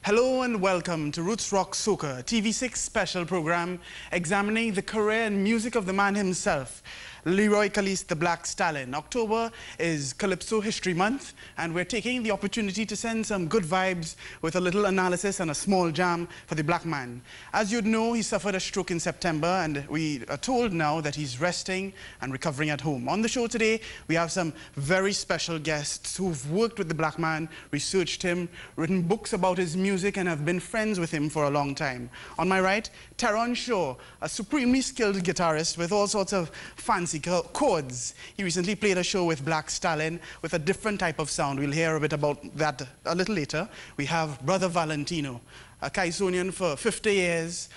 Hello and welcome to Roots Rock Soca, TV6 special program examining the career and music of the man himself, Leroy Caliste, the Black Stalin. October is Calypso History Month, and we're taking the opportunity to send some good vibes with a little analysis and a small jam for the black man. As you'd know, he suffered a stroke in September, and we are told now that he's resting and recovering at home. On the show today, we have some very special guests who've worked with the black man, researched him, written books about his music, and have been friends with him for a long time. On my right, Teron Shaw, a supremely skilled guitarist with all sorts of fancy chords. He recently played a show with Black Stalin with a different type of sound. We'll hear a bit about that a little later. We have Brother Valentino, a calypsonian for 50 years,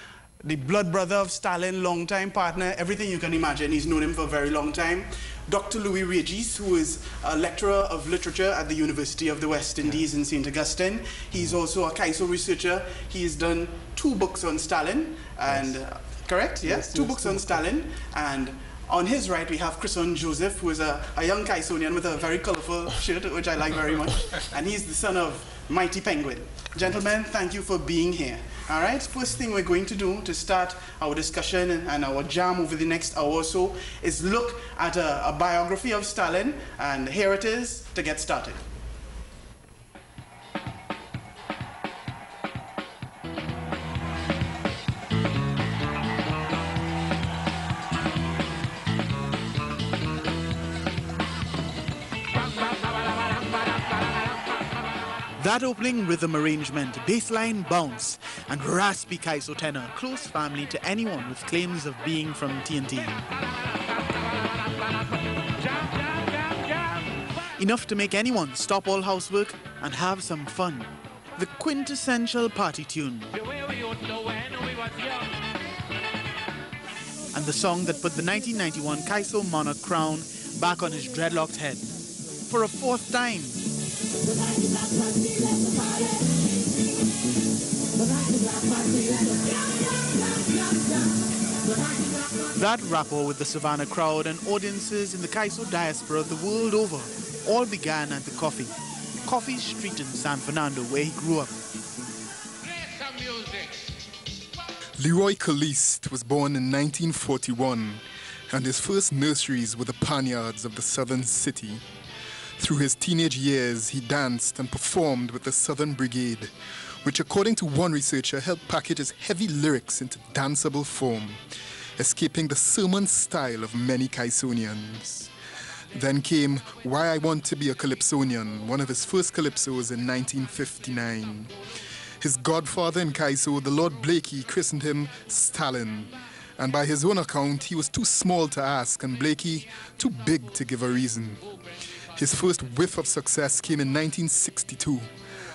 the blood brother of Stalin, long-time partner, everything you can imagine. He's known him for a very long time. Dr. Louis Regis, who is a lecturer of literature at the University of the West Indies in St. Augustine. He's also a calypso researcher. He's done 2 books on Stalin, and correct? Yes, 2 books on Stalin. And on his right, we have Chrison Joseph, who is a young calypsonian with a very colorful shirt, which I like very much. And he's the son of Mighty Penguin. Gentlemen, thank you for being here. All right, first thing we're going to do to start our discussion and our jam over the next hour or so is look at a biography of Stalin, and here it is to get started. That opening rhythm arrangement, bassline bounce, and raspy calypso tenor, close family to anyone with claims of being from TNT. Enough to make anyone stop all housework and have some fun. The quintessential party tune. And the song that put the 1991 calypso monarch crown back on his dreadlocked head. For a 4th time. That rapport with the Savannah crowd and audiences in the calypso diaspora the world over all began at the Coffee Street in San Fernando, where he grew up. Leroy Caliste was born in 1941, and his first nurseries were the panyards of the southern city. Through his teenage years, he danced and performed with the Southern Brigade, which, according to one researcher, helped package his heavy lyrics into danceable form, escaping the sermon style of many calypsonians. Then came Why I Want to Be a Calypsonian, one of his first calypsos in 1959. His godfather in calypso, the Lord Blakey, christened him Stalin, and by his own account, he was too small to ask and Blakey too big to give a reason. His first whiff of success came in 1962.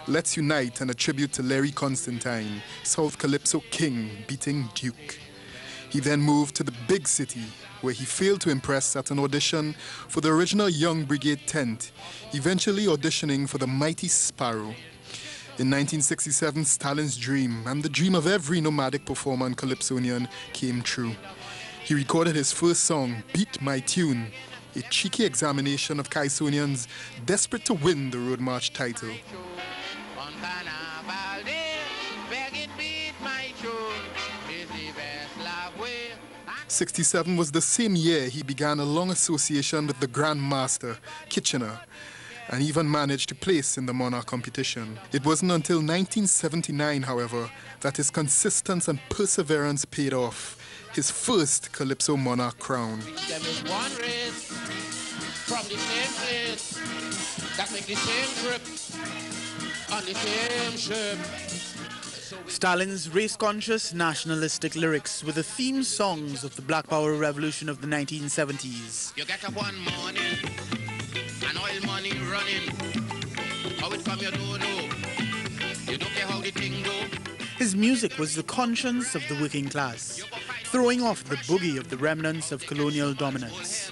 Let's Unite, and a tribute to Larry Constantine, South Calypso King, beating Duke. He then moved to the big city, where he failed to impress at an audition for the original Young Brigade tent, eventually auditioning for the Mighty Sparrow. In 1967, Stalin's dream, and the dream of every nomadic performer and calypsonian, came true. He recorded his first song, Beat My Tune, a cheeky examination of calypsonians desperate to win the Road March title. 1967 was the same year he began a long association with the Grand Master, Kitchener, and even managed to place in the Monarch competition. It wasn't until 1979, however, that his consistence and perseverance paid off. His first Calypso Monarch crown. There is one race from the same place that make the same trip on the same ship. Stalin's race-conscious nationalistic lyrics were the theme songs of the Black Power revolution of the 1970s. You get up one morning and oil money running. How it come you don't know. You don't care how the thing go. His music was the conscience of the working class, throwing off the boogie of the remnants of colonial dominance.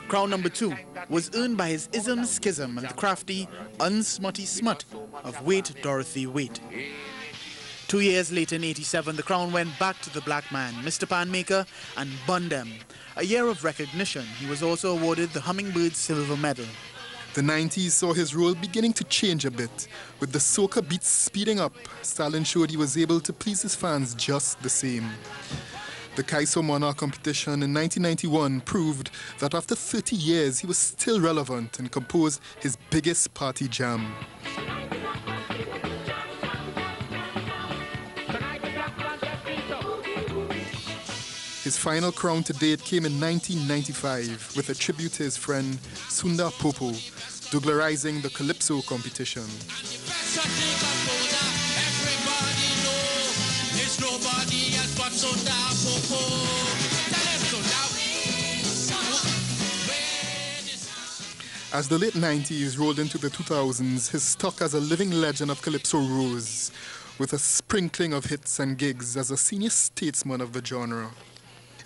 Crown number 2 was earned by his ism schism and the crafty, unsmutty smut of Wait Dorothy Wait. 2 years later in 87, the crown went back to the black man, Mr. Panmaker, and Bundem. A year of recognition, he was also awarded the Hummingbird Silver Medal. The 90s saw his role beginning to change a bit. With the soca beats speeding up, Stalin showed he was able to please his fans just the same. The Calypsonian competition in 1991 proved that after 30 years, he was still relevant and composed his biggest party jam. His final crown to date came in 1995 with a tribute to his friend Sundar Popo, douglarizing the calypso competition. As the late 90s rolled into the 2000s, his stock as a living legend of calypso rose, with a sprinkling of hits and gigs as a senior statesman of the genre.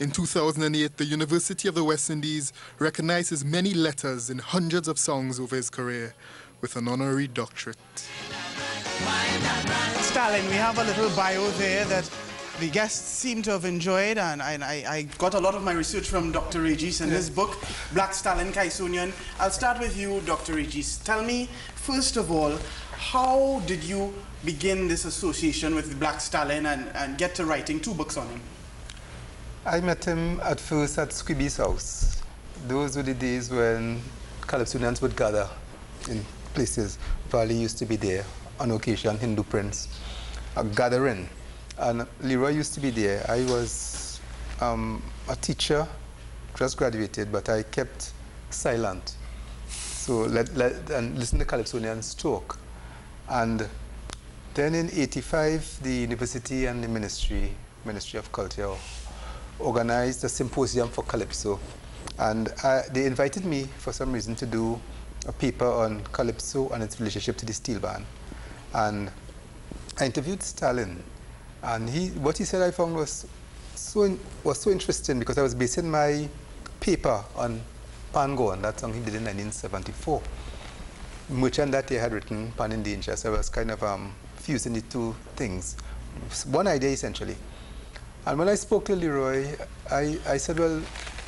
In 2008, the University of the West Indies recognized his many letters in hundreds of songs over his career with an honorary doctorate. Stalin, we have a little bio there that the guests seem to have enjoyed, and I got a lot of my research from Dr. Regis in his book, Black Stalin, calypsonian. I'll start with you, Dr. Regis. Tell me, first of all, how did you begin this association with Black Stalin and get to writing 2 books on him? I met him at first at Squibby's house. Those were the days when calypsonians would gather in places. Valley used to be there on occasion, Hindu Prince, a gathering. And Leroy used to be there. I was a teacher, just graduated, but I kept silent. So and listen to calypsonians talk. And then in '85, the university and the Ministry of Culture, organized a symposium for calypso, and they invited me for some reason to do a paper on calypso and its relationship to the steel band. And I interviewed Stalin, and what he said I found was so interesting, because I was basing my paper on Pan-Gone, that song he did in 1974. Merchant that year had written Pan in Danger, so I was kind of fusing the 2 things. One idea essentially. And when I spoke to Leroy, I said, well,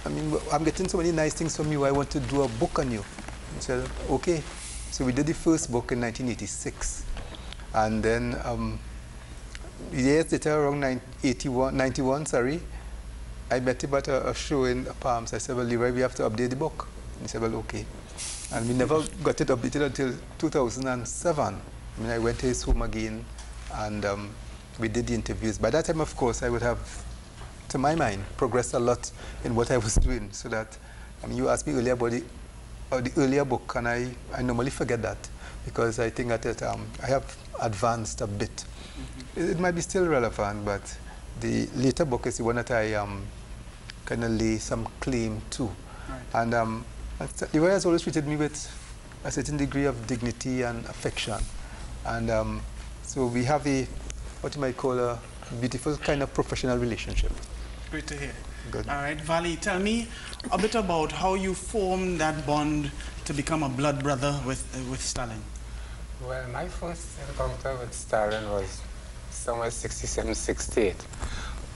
I mean, I'm getting so many nice things from you, I want to do a book on you. He said, okay. So we did the first book in 1986. And then years later, around 91, I met him at a show in Palms. I said, well, Leroy, we have to update the book. He said, well, okay. And we never got it updated until 2007. I mean, I went to his home again, and we did the interviews. By that time, of course, I would have, to my mind, progressed a lot in what I was doing. So that, I mean, you asked me earlier about the earlier book, and I normally forget that, because I think that I have advanced a bit. It might be still relevant, but the later book is the one that I kind of lay some claim to. Right. And Leroy has always treated me with a certain degree of dignity and affection. And so we have what you might call a beautiful kind of professional relationship. Great to hear. Good. All right, Vali, tell me a bit about how you formed that bond to become a blood brother with Stalin. Well, my first encounter with Stalin was somewhere 67, 68.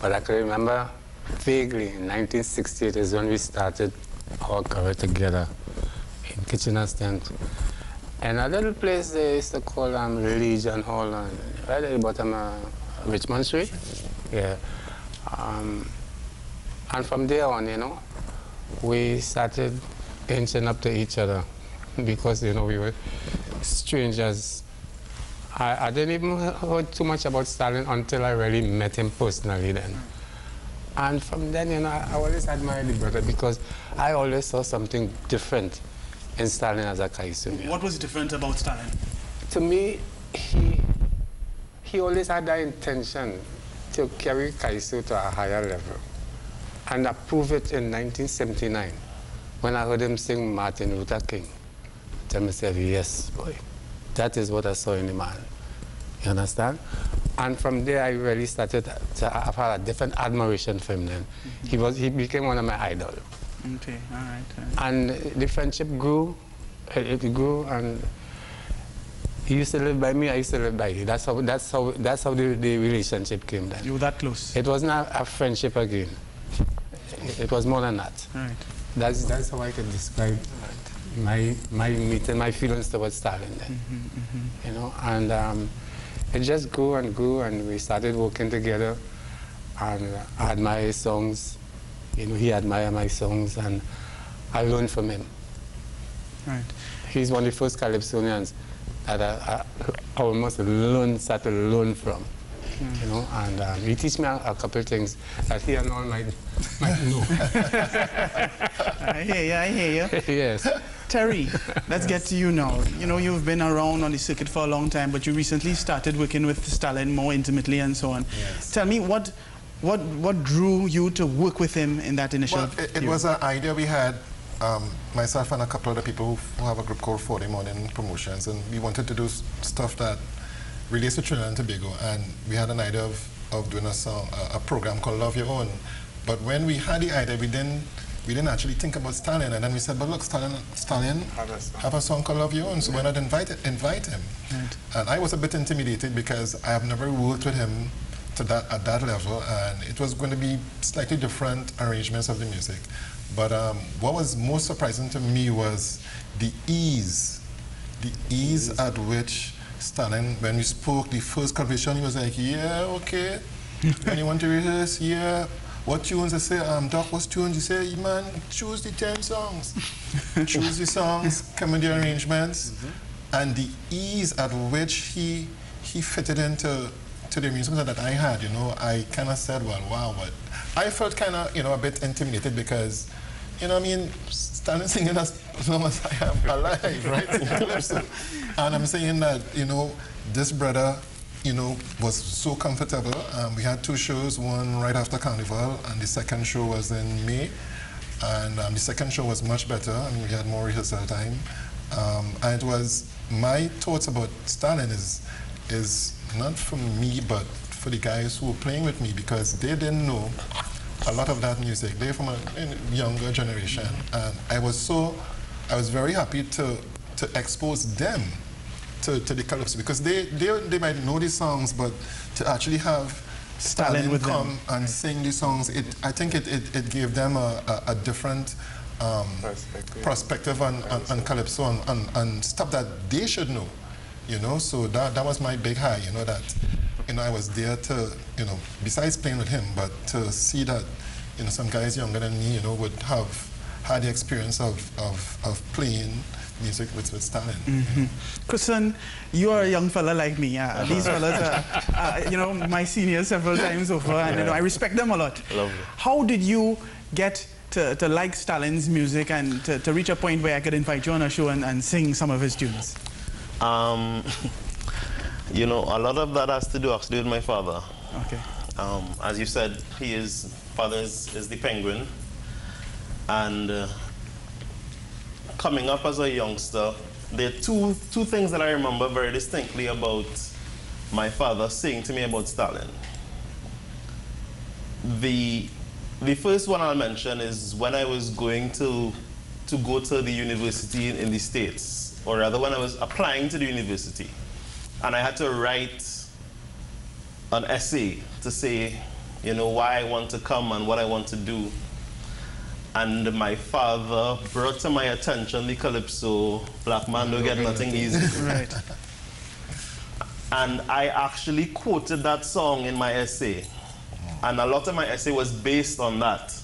But I can remember vaguely, in 1968 is when we started our career together in Kitchener Stand. And a little place they used to call Religion Hall, right at the bottom of Richmond Street. Yeah. And from there on, you know, we started inching up to each other because, you know, we were strangers. I didn't even heard too much about Stalin until I really met him personally then. And from then, you know, I always admired the brother because I always saw something different in Stalin as a calypsonian. What was different about Stalin? To me, he always had that intention to carry calypso to a higher level. And I proved it in 1979 when I heard him sing Martin Luther King. I said, yes, boy, that is what I saw in the man. You understand? And from there, I really started to have a different admiration for him then. He became one of my idols. Okay, all right. And the friendship grew, it grew, and he used to live by me, I used to live by him. That's how the relationship came then. You were that close? It wasn't a friendship again. It was more than that. Right. That's how I can describe meeting my feelings towards Stalin then. You know, and it just grew, and we started working together, and I had my songs, you know, he admired my songs, and I learned from him. Right. He's one of the first calypsonians that I almost started to learn from. You know, and he teach me a couple of things that he and all might know. I hear you. Yes. Terry, let's get to you now. You know, you've been around on the circuit for a long time, but you recently started working with Stalin more intimately and so on. Yes. Tell me, what drew you to work with him in that initial Well, it was an idea we had, myself and a couple other people who have a group called 40 Morning Promotions, and we wanted to do stuff that relates to Trinidad and Tobago, and we had an idea of doing a program called Love Your Own. But when we had the idea, we didn't actually think about Stalin, and then we said, but look, Stalin have a song called Love Your Own, so why not invite him? Right. And I was a bit intimidated because I have never worked with him at that level, and it was going to be slightly different arrangements of the music. But what was most surprising to me was the ease at which Stalin, when we spoke the first conversation, he was like, yeah, okay. When you want to rehearse, yeah. What tunes? I say, Doc, what tunes? You say, man, choose the 10 songs. Choose the songs, come with the arrangements. And the ease at which he fitted into the music that I had, you know, I kind of said, well, wow, but I felt kind of, you know, a bit intimidated because, you know, I mean, Stalin singing as long as I am alive, right? And I'm saying that, you know, this brother, you know, was so comfortable. We had 2 shows, one right after Carnival, and the second show was in May. And the second show was much better. I mean, we had more rehearsal time. And it was, my thoughts about Stalin is not for me, but for the guys who were playing with me, because they didn't know a lot of that music. They're from a younger generation. And I was very happy to expose them to the calypso, because they might know the songs, but to actually have Stalin come and sing the songs, I think it gave them a different perspective on calypso and stuff that they should know, you know. So that was my big high, you know, that, you know, I was there to, you know, besides playing with him, but to see that, you know, some guys younger than me, you know, would have had the experience of playing music with Stalin. Kusan, you are a young fella like me. These fellas are, you know, my seniors several times over, and you know, I respect them a lot. Lovely. How did you get to like Stalin's music and to reach a point where I could invite you on a show and sing some of his tunes? You know, a lot of that has to do actually with my father. Okay. As you said, father is the Penguin, and coming up as a youngster, there are two things that I remember very distinctly about my father saying to me about Stalin. The first one I'll mention is when I was going to go to the university in the States, or rather when I was applying to the university, and I had to write an essay to say, you know, why I want to come and what I want to do. And my father brought to my attention the calypso, Black Man Don't Get Nothing Easy. Right. And I actually quoted that song in my essay. And a lot of my essay was based on that.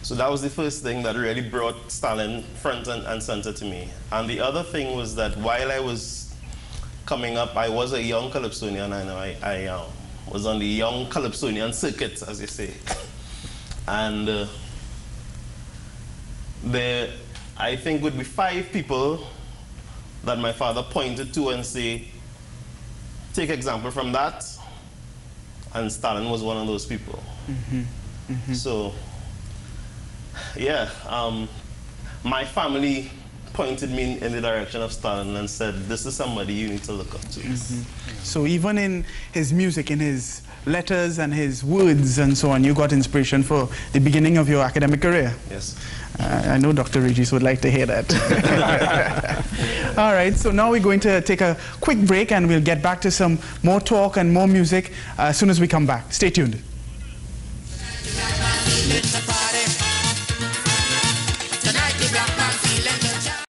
So that was the first thing that really brought Stalin front and center to me. And the other thing was that while I was coming up, I was a young calypsonian. I know I was on the young calypsonian circuit, as you say. And there, I think, would be 5 people that my father pointed to and say, take example from that, and Stalin was one of those people. So, yeah, my family pointed me in the direction of Stalin and said, this is somebody you need to look up to. So even in his music, in his letters and his words and so on, you got inspiration for the beginning of your academic career? Yes. I know Dr. Regis would like to hear that. All right, so now we're going to take a quick break and we'll get back to some more talk and more music as soon as we come back. Stay tuned.